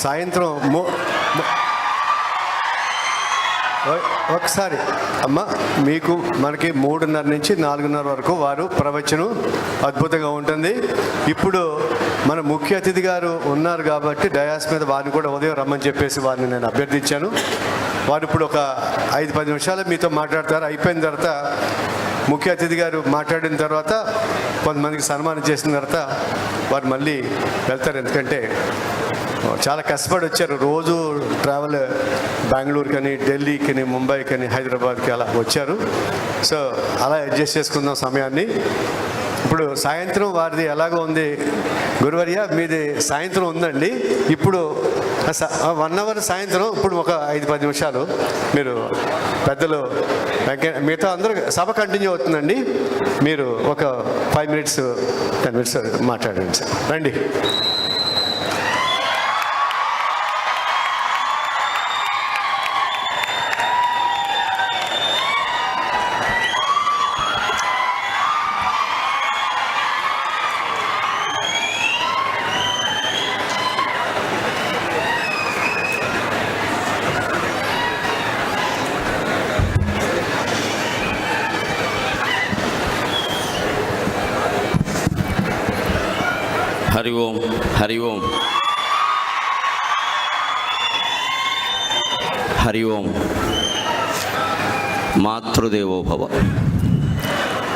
సాయంత్రం ఒకసారి అమ్మ మీకు మనకి 3:30 నుంచి 4:30 వరకు వారు ప్రవచనం అద్భుతంగా ఉంటుంది. ఇప్పుడు మన ముఖ్య అతిథి గారు ఉన్నారు కాబట్టి డయాస్ మీద వారిని కూడా ఉదయం రమ్మని చెప్పేసి వారిని నేను అభ్యర్థించాను. వారు ఇప్పుడు ఒక 5-10 నిమిషాలు మీతో మాట్లాడతారు. అయిపోయిన తర్వాత ముఖ్య అతిథి గారు మాట్లాడిన తర్వాత కొంతమందికి సన్మానం చేసిన తర్వాత వారు మళ్ళీ వెళ్తారు. ఎందుకంటే చాలా కష్టపడి వచ్చారు. రోజు ట్రావెల్ బెంగళూరు కానీ, ఢిల్లీకి కానీ, ముంబై కానీ, హైదరాబాద్కి అలా వచ్చారు. సో అలా అడ్జస్ట్ చేసుకుందాం సమయాన్ని. ఇప్పుడు సాయంత్రం వారిది ఎలాగో ఉంది గురువర్య, మీది సాయంత్రం ఉందండి. ఇప్పుడు 1 అవర్ సాయంత్రం. ఇప్పుడు ఒక 5-10 నిమిషాలు మీరు పెద్దలు మిగతా అందరూ సభ కంటిన్యూ అవుతుందండి. మీరు ఒక 5 మినిట్స్ 10 మినిట్స్ మాట్లాడండి సార్. రండి. హరి ఓం, హరి ఓం, హరి ఓం. మాతృదేవో భవ.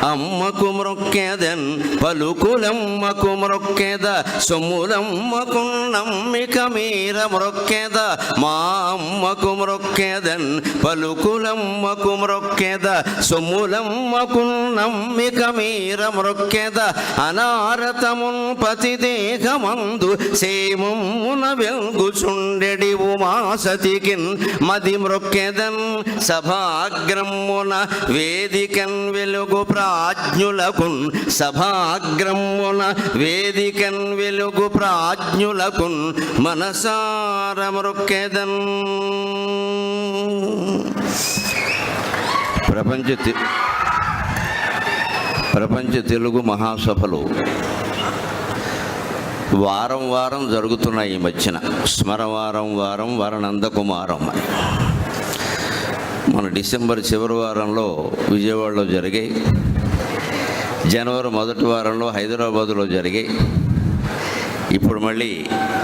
అమ్మకు మ్రొక్కెదన్ పలుకులమ్మకు మ్రొక్కెద, సొమ్ములమ్మకు నమ్మిక మీర మ్రొక్కెద. మా అమ్మకు మ్రొక్కెదన్ పలుకులమ్మకు మ్రొక్కెద, సొమ్ములమ్మకు నమ్మిక మీర మ్రొక్కెద. అనారతమున్ పతి దేహమందు సేమమున వెల్గుచుండెడి ఉమాసతికిన్ మది మ్రొక్కెదన్. సభాగ్రమున వేదికన్ వెలుగు ప్రాజ్ఞులకున్, సభాగ్రమున వేదికన్ వెలుగు ప్రాజ్ఞులకున్ మనసార మ్రొక్కెదన్. ప్రపంచ తెలుగు మహాసభలు వారం వారం జరుగుతున్నాయి. ఈ మధ్యన స్మరవారం వారం వరనందకుమారం అని మన డిసెంబర్ చివరి వారంలో విజయవాడలో జరిగాయి. జనవరి మొదటి వారంలో హైదరాబాదులో జరిగాయి. ఇప్పుడు మళ్ళీ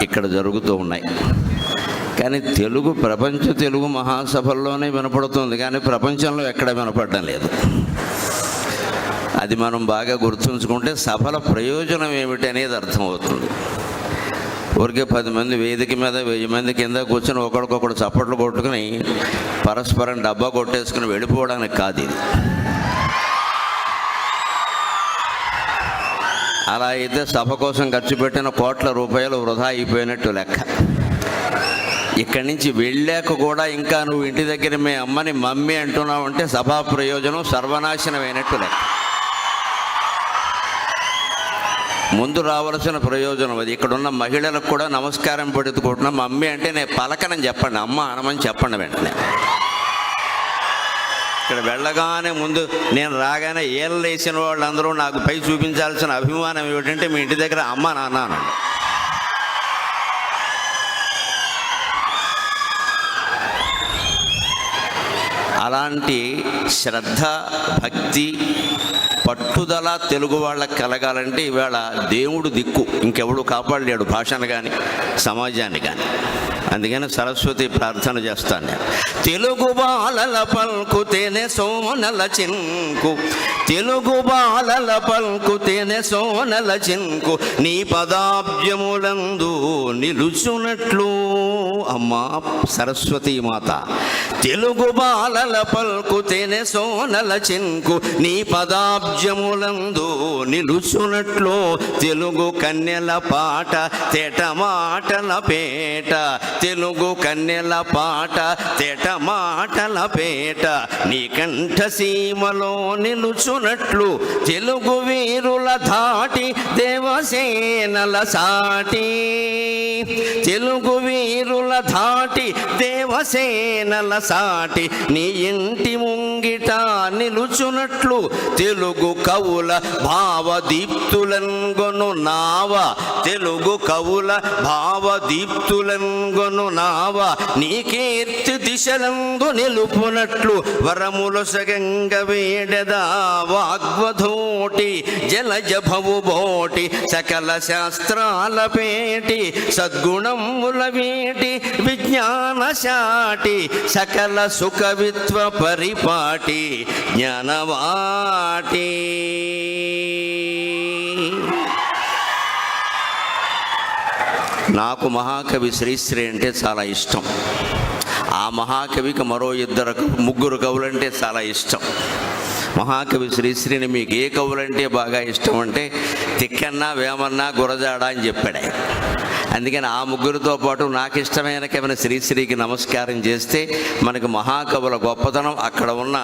ఇక్కడ జరుగుతూ ఉన్నాయి. కానీ ప్రపంచ తెలుగు మహాసభల్లోనే వినపడుతుంది, కానీ ప్రపంచంలో ఎక్కడ వినపడడం లేదు. అది మనం బాగా గుర్తుంచుకుంటే సభల ప్రయోజనం ఏమిటి అనేది అర్థమవుతుంది. ఊరికే 10 మంది వేదిక మీద 1000 మంది కింద కూర్చొని ఒకరికొకడు చప్పట్లు కొట్టుకుని పరస్పరం డబ్బా కొట్టేసుకుని వెళ్ళిపోవడానికి కాదు ఇది. అలా అయితే సభ కోసం ఖర్చు పెట్టిన కోట్ల రూపాయలు వృధా అయిపోయినట్టు లెక్క. ఇక్కడి నుంచి వెళ్ళాక కూడా ఇంకా నువ్వు ఇంటి దగ్గర మీ అమ్మని మమ్మీ అంటున్నావు అంటే సభా ప్రయోజనం సర్వనాశనమైనట్టు లెక్క. ముందు రావాల్సిన ప్రయోజనం అది. ఇక్కడున్న మహిళలకు కూడా నమస్కారం పెట్టుకుంటున్నాం. మమ్మీ అంటే నేను పలకనని చెప్పండి, అమ్మ అనమని చెప్పండి వెంటనే. ఇక్కడ వెళ్ళగానే ముందు నేను రాగానే ఏళ్ళు వేసిన వాళ్ళందరూ నాకు పై చూపించాల్సిన అభిమానం ఏమిటంటే మీ ఇంటి దగ్గర అమ్మ నాన్న అనండి. అలాంటి శ్రద్ధ, భక్తి, పట్టుదల తెలుగు వాళ్ళకి కలగాలంటే ఈవేళ దేవుడు దిక్కు, ఇంకెవడు కాపాడలేడు భాషను కానీ సమాజాన్ని కానీ. అందుకని సరస్వతి ప్రార్థన చేస్తాను నేను. తెలుగు బాలల పల్కు తేనె సోనల చింకు, తెలుగు బాలల పల్కు తేనె సోనల చింకు, నీ పదాబ్జములందు నిలుచున్నట్లు. అమ్మా సరస్వతీ మాత, తెలుగు బాలల పల్కు తేనె సోనల చింకు, నీ పదాబ్జములందు నిలుచున్నట్లు. తెలుగు కన్యల పాట తేట మాటల పేట, తెలుగు కన్యల పాట తేట మాటల పేట, నీ కంఠసీమలో నిలుచున్నట్లు తెలుగు వీరుల ధాటి దేవసేనల సాటి, తెలుగు వీరుల ధాటి దేవసేనల సాటి నీ ఇంటి ముంగిట నిలుచున్నట్లు తెలుగు కవుల భావదీప్తులంగొను నావ, తెలుగు కవుల భావదీప్తులంగొను నావ నీ కీర్తి దిశలందు నిలుపునట్లు వరములొసగంగ వేడెదా వాగ్వధోటి జలజభవు బోటి సకల శాస్త్రాల పేటి సద్గుణముల వీటి విజ్ఞాన శాటి సకల సుఖవిత్వ పరిపాటి జ్ఞానవాటి. నాకు మహాకవి శ్రీశ్రీ అంటే చాలా ఇష్టం. ఆ మహాకవికి మరో ముగ్గురు కవులంటే చాలా ఇష్టం. మహాకవి శ్రీశ్రీని మీకు ఏ కవులంటే బాగా ఇష్టం అంటే తిక్కన్న, వేమన్న, గురజాడ అని చెప్పాడు. అందుకని ఆ ముగ్గురితో పాటు నాకు ఇష్టమైన కవిని శ్రీశ్రీకి నమస్కారం చేస్తే మనకు మహాకవుల గొప్పతనం, అక్కడ ఉన్న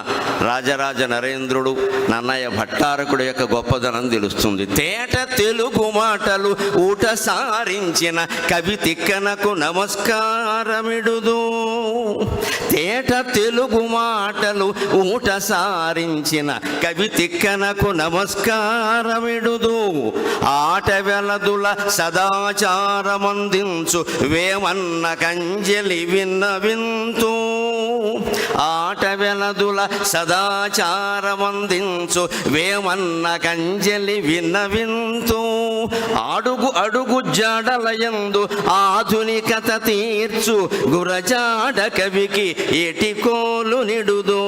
రాజరాజ నరేంద్రుడు, నన్నయ్య భట్టారకుడు యొక్క గొప్పతనం తెలుస్తుంది. తేట తెలుగు మాటలు ఊట సారించిన కవి తిక్కనకు నమస్కారమిడుదు. తేట తెలుగు మాటలు ఊట సారించిన కవి తిక్కనకు నమస్కారమిడుదు. ఆట వెలదుల సదాచారమందించు వేమన్న కంజలి విన్నవింతు. ఆట వెలదుల సదాచారమందించు వేమన్న కంజలి విన్నవింతు. అడుగు అడుగు జాడలయందు ఆధునికత తీర్చు గురజాడ కవికి ఏటికోలు నిడుదో.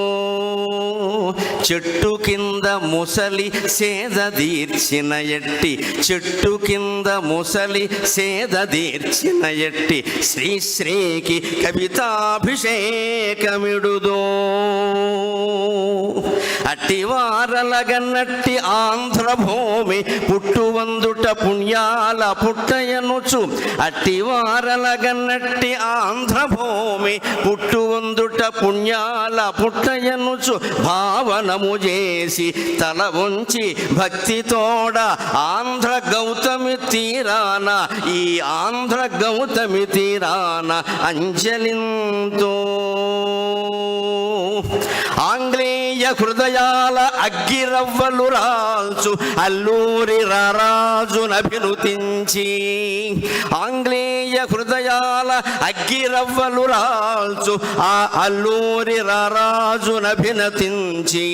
చెట్టు కింద ముసలి సేద తీర్చిన ఎట్టి, చెట్టు కింద ముసలి సేద తీర్చిన ఎట్టి శ్రీశ్రీకి కవితాభిషేకమిడుదో. అట్టివారలగన్నట్టి ఆంధ్రభూమి పుట్టువందుట పుణ్యాల పుట్టయనుచు. అట్టివారలగన్నట్టి ఆంధ్రభూమి పుట్టువందుట పుణ్యాల పుట్టయనుచు భావనము చేసి తల ఉంచి భక్తితోడ ఆంధ్ర గౌతమి తీరాన, ఈ ఆంధ్ర గౌతమి తీరాన అంజలింతో. ఆంగ్లేయ హృదయాల అగ్గిరవ్వలు రాల్చు అల్లూరి రారాజునభినుతించి, ఆంగ్లేయ హృదయాల అగ్గిరవ్వలు రాల్చు ఆ అల్లూరి రారాజునభినతించి,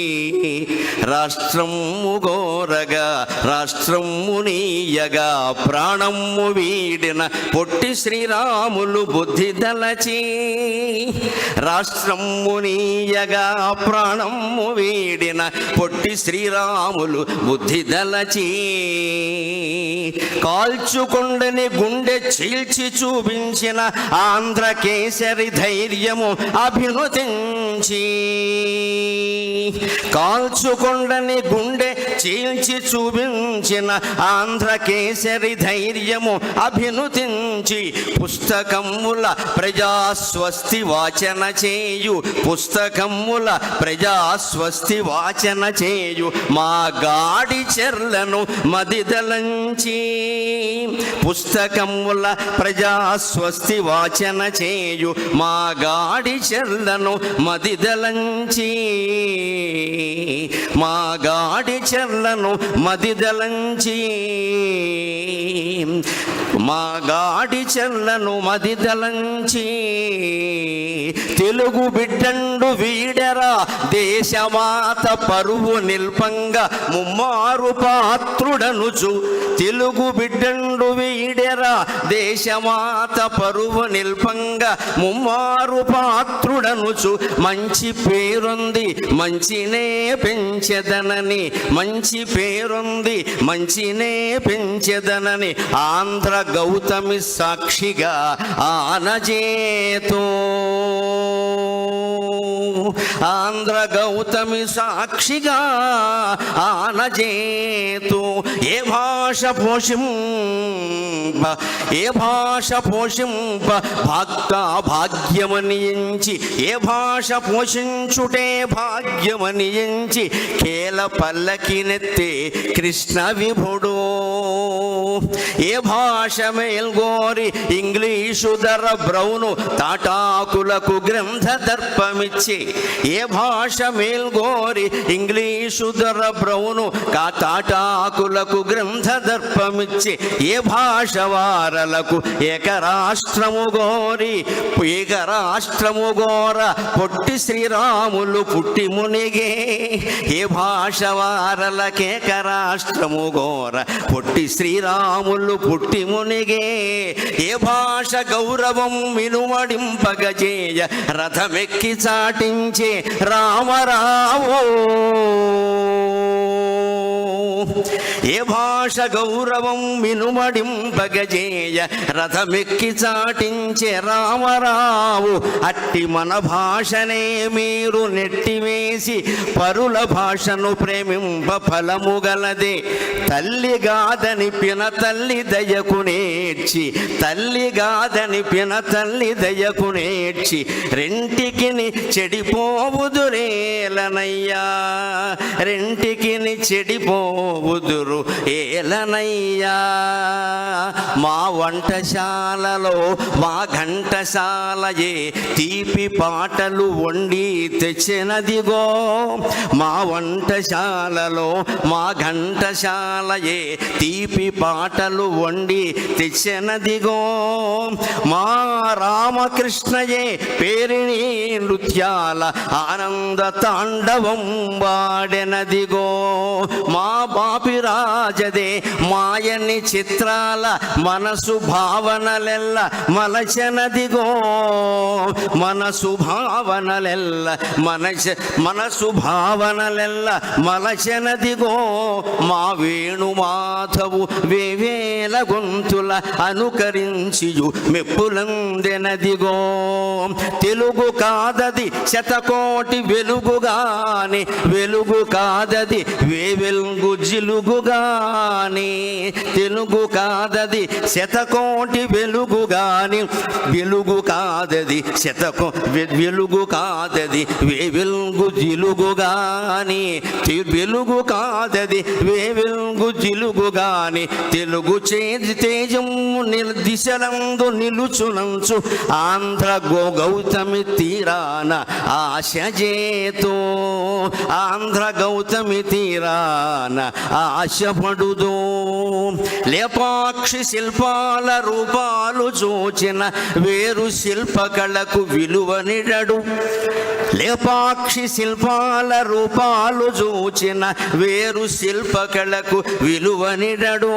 రాష్ట్రము గోరగా రాష్ట్రము నీయగా ప్రాణము వీడిన పొట్టి శ్రీరాములు బుద్ధి దలచి, రాష్ట్రము నీయగా ప్రాణము వీడిన పొట్టి శ్రీరాములు బుద్ధి దలచి, కాల్చుకొండని గుండె చీల్చి చూపించిన ఆంధ్ర కేసరి ధైర్యము అభినుతించి, కాల్చుకొండని గుండె చీల్చి చూపించిన ఆంధ్ర కేసరి ధైర్యము అభినుతించి, పుస్తకముల ప్రజాస్వస్తి వాచన చేయు, పుస్తకముల ప్రజాస్వస్తి వాచన చేయు మా గాడి చెర్లను మదిదలంచి, పుస్తకముల ప్రజాస్వస్తి వాచన చేయు మా గాడి చెర్లను మదిదలంచి, మా గాడి చెర్లను మదిదలంచి, మా గాడి చెర్లను మదిదలంచి, తెలుగు బిడ్డండు వీడెరా దేశమాత పరువు నిల్పంగా ముమ్మారు పాత్రుడనుచు, తెలుగు బిడ్డండు వీడెరా దేశమాత పరువు నిల్పంగా ముమ్మారు పాత్రుడనుచు, మంచి పేరుంది మంచినే పెంచెదనని, మంచి పేరుంది మంచినే పెంచెదనని ఆంధ్ర గౌతమి సాక్షిగా ఆనజేతో. ఆంధ్ర గౌతమి సాక్షిగా ఆనజేతు ఏ భాష పోషింప భాగ్యమనియించి ఏ భాష పోషించుటే భాగ్యమనియించి కేల పల్లకినెత్తే కృష్ణ విభుడు ఏ భాష మేల్గోరి ఇంగ్లీషు ధర బ్రౌను తాటాకులకు గ్రంథ దర్పమిచ్చి ఏ భాష మేల్గోరి ఇంగ్లీషు ధర బ్రౌను తాటాకులకు గ్రంథ దర్పమిచ్చి ఏ భాష వారలకు ఏకరాష్ట్రము గోర పొట్టి శ్రీరాములు పుట్టి మునిగే ఏ భాష వారలకు ఏకరాష్ట్రము గోర పొట్టి శ్రీరాములు పుట్టి మునిగే ఏ భాష గౌరవం మినుమడింపగజేయ రథమెక్కి చాటించే రామరావు ఏ భాష గౌరవం మినుమడింపగజేయ రథమెక్కి చాటించే రామరావు అట్టి మన భాషనే మీరు నెట్టివేసి పరుల భాషను ప్రేమింప ఫలము గలదే తల్లిగాదని పిన తల్లి దయకు నేర్చి రెంటికి చెడిపోవుదురేలనయ్యా చెడిపోవుదురు ఏలనయ్యా మా వంటశాలలో మా ఘంటశాలయే తీపి పాటలు వండి తెచ్చినదిగో మా వంటశాలలో మా ఘంటశాలయే తీపి పాటలు వండి తెచ్చినదిగో మా రామకృష్ణయే పేరిణి నృత్యాల ఆనంద తాండవం వాడెనదిగో మా బాపిరాజదే మాయని చిత్రాల మనసు భావనలెల్ల మలచెనదిగో మనసు భావనలెల్ల మలచెనదిగో మా వేణు మాధవు వేవేల గొంతుల అనుకరించియు మెప్పులందెనదిగో తెలుగు కాదది శతకోటి వెలుగుగాని వెలుగు కాదది వెలుగు జిలుగుగాని తెలుగు కాదది శతకోటి వెలుగుగాని వెలుగు కాదది వెలుగు కాదది వెలుగు జిలుగుగాని వెలుగు కాదది వెలుగు జిలుగుగాని తెలుగు తేజము దిశలందు నిలుచునంచు ఆంధ్ర గౌతమి తీరాన ఆశజేతో ఆంధ్ర గౌతమి తీరాన ఆశపడుదో లేపాక్షి శిల్పాల రూపాలు చూచిన వేరు శిల్పకళకు విలువనిడడు లేపాక్షి శిల్పాల రూపాలు చూచిన వేరు శిల్పకళకు విలువనిడడు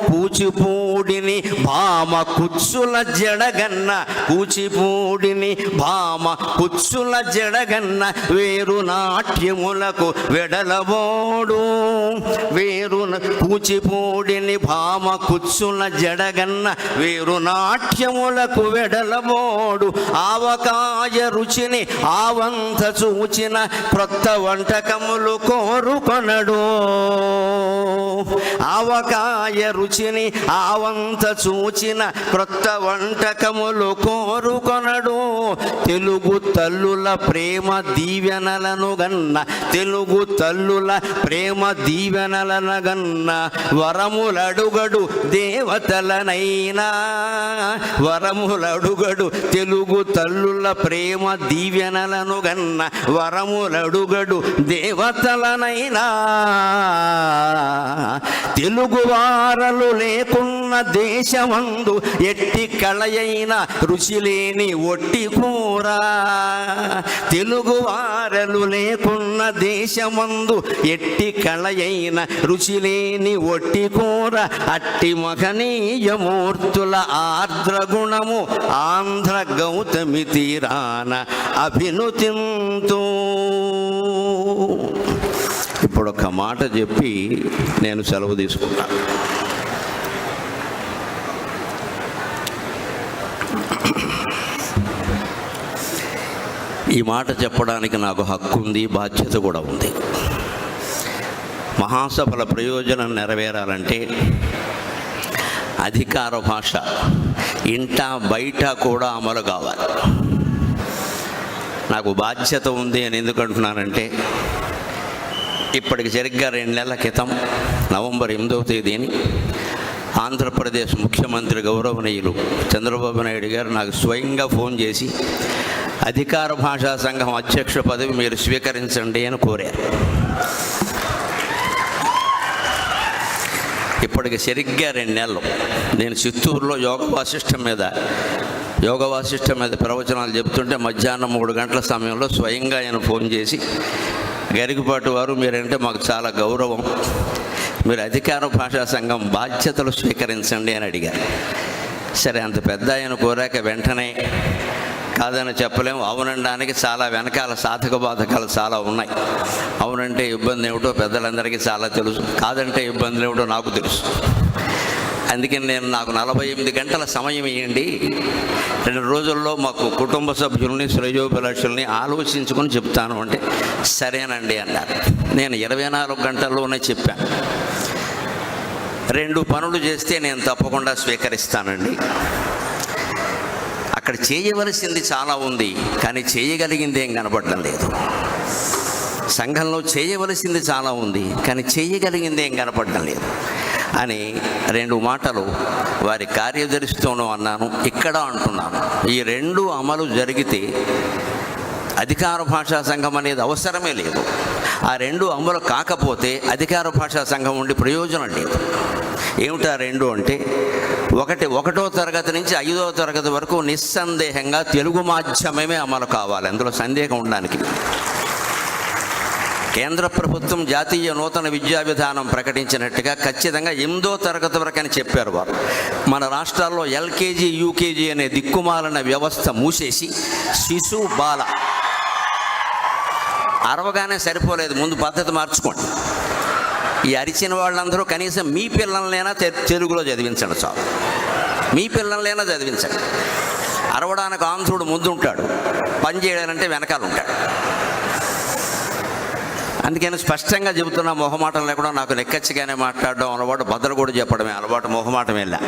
కూచిపూడిని భామ కుచ్చుల జడగన్న కూచిపూడిని భామ కుచ్చుల జడగన్న వేరు నాట్యములకు వెడలబోడు వేరు కూచిపూడిని భామ కుచ్చుల జడగన్న వేరు నాట్యములకు వెడలబోడు ఆవకాయ రుచిని ఆవంత చూచిన క్రొత్త వంటకములు కోరుకొనడు ఆవకాయ రుచిని ఆవంత చూచిన క్రొత్త వంటకములు కోరుకొనడు తెలుగు తల్లుల ప్రేమ దీవెనలను గన్న తెలుగు తల్లుల ప్రేమ దీవెనలను గన్న వరములడుగడు దేవతలనైనా వరములడుగడు తెలుగు తల్లుల ప్రేమ దీవెనలను గన్న వరములడుగడు దేవతలనైనా తెలుగు వారలు లేకున్న దేశమందు ఎట్టి కళయైన రుచి లేని ఒట్టి కూర తెలుగు వారలు లేకున్న దేశమందు ఎట్టి కళయైన రుచి లేని ఒట్టి కూర అట్టి మహనీయమూర్తుల ఆర్ద్రగుణము ఆంధ్ర గౌతమి తీరాన అభినుతింతూ. ఇప్పుడు ఒక మాట చెప్పి నేను సెలవు తీసుకుంటాను. ఈ మాట చెప్పడానికి నాకు హక్కు ఉంది, బాధ్యత కూడా ఉంది. మహాసభల ప్రయోజనం నెరవేరాలంటే అధికార భాష ఇంట బయట కూడా అమలు కావాలి. నాకు బాధ్యత ఉంది అని ఎందుకు అంటున్నానంటే, ఇప్పటికి సరిగ్గా 2 నెలల క్రితం నవంబర్ 8వ తేదీని ఆంధ్రప్రదేశ్ ముఖ్యమంత్రి గౌరవనీయులు చంద్రబాబు నాయుడు గారు నాకు స్వయంగా ఫోన్ చేసి అధికార భాషా సంఘం అధ్యక్ష పదవి మీరు స్వీకరించండి అని కోరారు. ఇప్పటికి సరిగ్గా 2 నెలలు నేను చిత్తూరులో యోగ వాసిష్టం మీద ప్రవచనాలు చెబుతుంటే మధ్యాహ్నం 3 గంటల సమయంలో స్వయంగా ఆయన ఫోన్ చేసి, గరికపాటి వారు మీరంటే మాకు చాలా గౌరవం, మీరు అధికార భాషా సంఘం బాధ్యతలు స్వీకరించండి అని అడిగారు. సరే, అంత పెద్ద ఆయన కోరాక వెంటనే కాదని చెప్పలేము. అవునడానికి చాలా వెనకాల సాధక బాధకాలు చాలా ఉన్నాయి. అవునంటే ఇబ్బంది ఏమిటో పెద్దలందరికీ చాలా తెలుసు, కాదంటే ఇబ్బందులు ఏమిటో నాకు తెలుసు. అందుకని నాకు 48 గంటల సమయం ఇవ్వండి, 2 రోజుల్లో మాకు కుటుంబ సభ్యుల్ని శ్రేయోభిలాషుల్ని ఆలోచించుకొని చెప్తాను అంటే సరేనండి అన్నారు. నేను 24 గంటల్లోనే చెప్పాను. 2 పనులు చేస్తే నేను తప్పకుండా స్వీకరిస్తానండి. అక్కడ చేయవలసింది చాలా ఉంది, కానీ చేయగలిగింది ఏం కనపడడం లేదు. సంఘంలో చేయవలసింది చాలా ఉంది, కానీ చేయగలిగింది ఏం కనపడడం లేదు అని 2 మాటలు వారి కార్యదర్శితోనూ అన్నాను, ఇక్కడ అంటున్నాను. ఈ 2 అమలు జరిగితే అధికార భాషా సంఘం అనేది అవసరమే లేదు. ఆ 2 అమలు కాకపోతే అధికార భాషా సంఘం ఉండి ప్రయోజనం లేదు. ఏమిటా 2 అంటే, 1వ తరగతి నుంచి 5వ తరగతి వరకు నిస్సందేహంగా తెలుగు మాధ్యమమే అమలు కావాలి. అందులో సందేహం ఉండడానికి కేంద్ర ప్రభుత్వం జాతీయ నూతన విద్యా విధానం ప్రకటించినట్టుగా ఖచ్చితంగా 8వ తరగతి వరకు అని చెప్పారు వారు. మన రాష్ట్రాల్లో ఎల్కేజీ యూకేజీ అనే దిక్కుమాలిన వ్యవస్థ మూసేసి శిశు బాల అరవగానే సరిపోలేదు, ముందు పద్ధతి మార్చుకోండి. ఈ అరిచిన వాళ్ళందరూ కనీసం మీ పిల్లలనైనా తెలుగులో చదివించండి చాలు. మీ పిల్లలనైనా చదివించండి. అరవడానికి ఆంధ్రుడు ముందు ఉంటాడు, పని చేయడాలంటే వెనకాల ఉంటాడు. అందుకని స్పష్టంగా చెబుతున్నా, మొహమాటం లేకుండా నాకు నెక్కచ్చిగానే మాట్లాడడం అలవాటు, బదులు కూడా చెప్పడమే అలవాటు, మొహమాటం వెళ్ళా.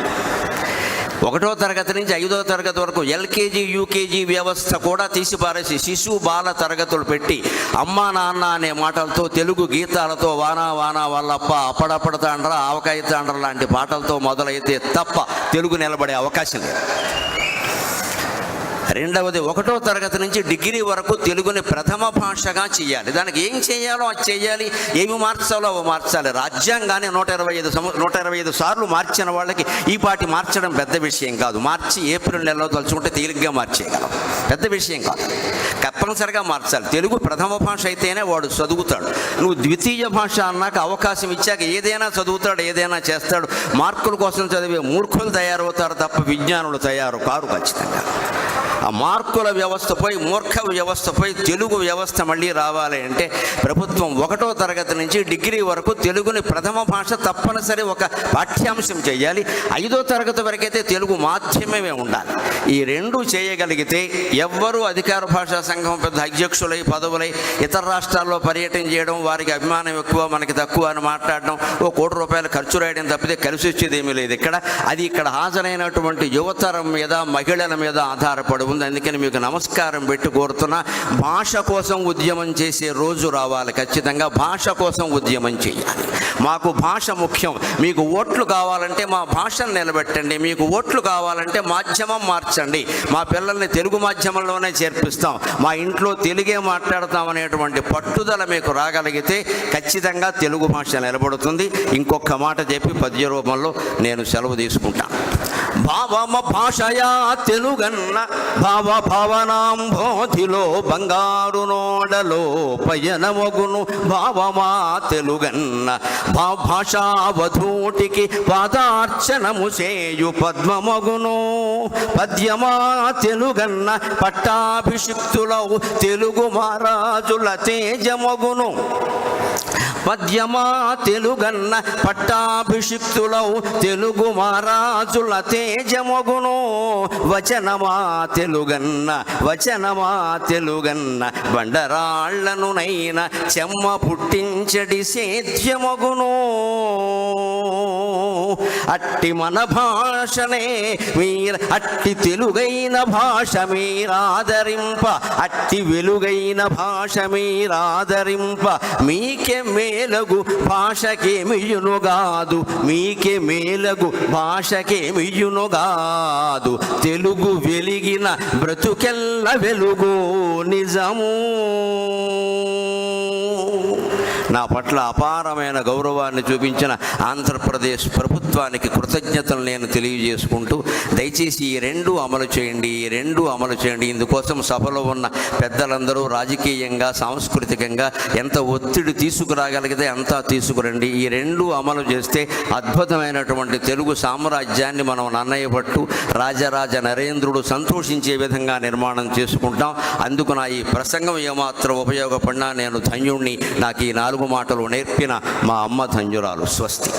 1వ తరగతి నుంచి 5వ తరగతి వరకు ఎల్కేజీ యూకేజీ వ్యవస్థ కూడా తీసిపారేసి శిశు బాల తరగతులు పెట్టి అమ్మా నాన్న అనే మాటలతో, తెలుగు గీతాలతో, వానా వానా వాళ్ళప్ప, అప్పడప్పడ తాండ్ర, ఆవకాయ తాండ్ర లాంటి పాటలతో మొదలైతే తప్ప తెలుగు నిలబడే అవకాశం లేదు. రెండవది, 1వ తరగతి నుంచి డిగ్రీ వరకు తెలుగుని ప్రథమ భాషగా చేయాలి. దానికి ఏం చేయాలో అది చేయాలి, ఏమి మార్చాలో అవి మార్చాలి. రాజ్యాంగాన్ని 125 సార్లు మార్చిన వాళ్ళకి ఈ పాటి మార్చడం పెద్ద విషయం కాదు. మార్చి ఏప్రిల్ నెలలో తలుచుకుంటే తేలిగ్గా మార్చేయగలం, పెద్ద విషయం కాదు. తప్పనిసరిగా మార్చాలి. తెలుగు ప్రథమ భాష అయితేనే వాడు చదువుతాడు. నువ్వు ద్వితీయ భాష అన్నాక అవకాశం ఇచ్చాక ఏదైనా చదువుతాడు, ఏదైనా చేస్తాడు. మార్కుల కోసం చదివే మూర్ఖులు తయారవుతారు తప్ప విజ్ఞానులు తయారు కారు ఖచ్చితంగా. ఆ మార్కుల వ్యవస్థపై, మూర్ఖ వ్యవస్థపై తెలుగు వ్యవస్థ మళ్ళీ రావాలి అంటే ప్రభుత్వం 1వ తరగతి నుంచి డిగ్రీ వరకు తెలుగుని ప్రథమ భాష తప్పనిసరి ఒక పాఠ్యాంశం చేయాలి. 5వ తరగతి వరకైతే తెలుగు మాధ్యమమే ఉండాలి. ఈ 2 చేయగలిగితే ఎవ్వరూ అధికార భాషా సంఘం పెద్ద అధ్యక్షులై పదవులై ఇతర రాష్ట్రాల్లో పర్యటన చేయడం, వారికి అభిమానం ఎక్కువ మనకి తక్కువ అని మాట్లాడడం, ఓ ₹1 ఖర్చు రాయడం తప్పితే కలిసి వచ్చేది ఏమీ లేదు. ఇక్కడ హాజరైనటువంటి యువతరం మీద, మహిళల మీద ఆధారపడి ఉంది. అందుకని మీకు నమస్కారం పెట్టి కోరుతున్నా, భాష కోసం ఉద్యమం చేసే రోజు రావాలి. ఖచ్చితంగా భాష కోసం ఉద్యమం చేయాలి. మాకు భాష ముఖ్యం. మీకు ఓట్లు కావాలంటే మా భాషను నిలబెట్టండి, మీకు ఓట్లు కావాలంటే మాధ్యమం మార్చండి, మా పిల్లల్ని తెలుగు మాధ్యమంలోనే చేర్పిస్తాం, మా ఇంట్లో తెలుగే మాట్లాడతాం అనేటువంటి పట్టుదల మీకు రాగలిగితే ఖచ్చితంగా తెలుగు భాష నిలబడుతుంది. ఇంకొక మాట చెప్పి పద్య రూపంలో నేను సెలవు తీసుకుంటాను. భావమ భాషయా తెలుగన్న భావ భావనాంబోధిలో బంగారు నోడలో పయనమగును భావమా తెలుగన్న భాషావధూటికి పాదార్చనము చేయు పద్మమగును పద్యమా తెలుగన్న పట్టాభిషిక్తులవు తెలుగు మహారాజుల తేజమగును మధ్యమా తెలుగన్న పట్టాభిషిక్తులవు తెలుగు మహారాజుల తేజమగును. వచనమా తెలుగన్న వచనమా తెలుగన్న బండరాళ్లను నైన చెమ్మ పుట్టించడి సేద్యమగును. అట్టి మన భాషనే అట్టి తెలుగైన భాష మీరాదరింప, అట్టి వెలుగైన భాష మీరాదరింప. మీకే మేలగు భాషకేమియునుగాదు, మీకే మేలగు భాషకేమియునుగాదు. తెలుగు వెలిగిన బ్రతుకెల్ల వెలుగు నిజము. నా పట్ల అపారమైన గౌరవాన్ని చూపించిన ఆంధ్రప్రదేశ్ ప్రభుత్వానికి కృతజ్ఞతలు నేను తెలియజేసుకుంటూ, దయచేసి ఈ రెండు అమలు చేయండి, ఈ రెండు అమలు చేయండి. ఇందుకోసం సభలో ఉన్న పెద్దలందరూ రాజకీయంగా సాంస్కృతికంగా ఎంత ఒత్తిడి తీసుకురాగలిగితే అంతా తీసుకురండి. ఈ రెండు అమలు చేస్తే అద్భుతమైనటువంటి తెలుగు సామ్రాజ్యాన్ని మనం నన్నయ్య భట్టు రాజరాజ నరేంద్రుడు సంతోషించే విధంగా నిర్మాణం చేసుకుంటాం. అందుకు నా ఈ ప్రసంగం ఏమాత్రం ఉపయోగపడినా నేను ధన్యుణ్ణి. నాకు ఈ 4 మాటలు నేర్పిన మా అమ్మ ధన్యురాలు. స్వస్తి.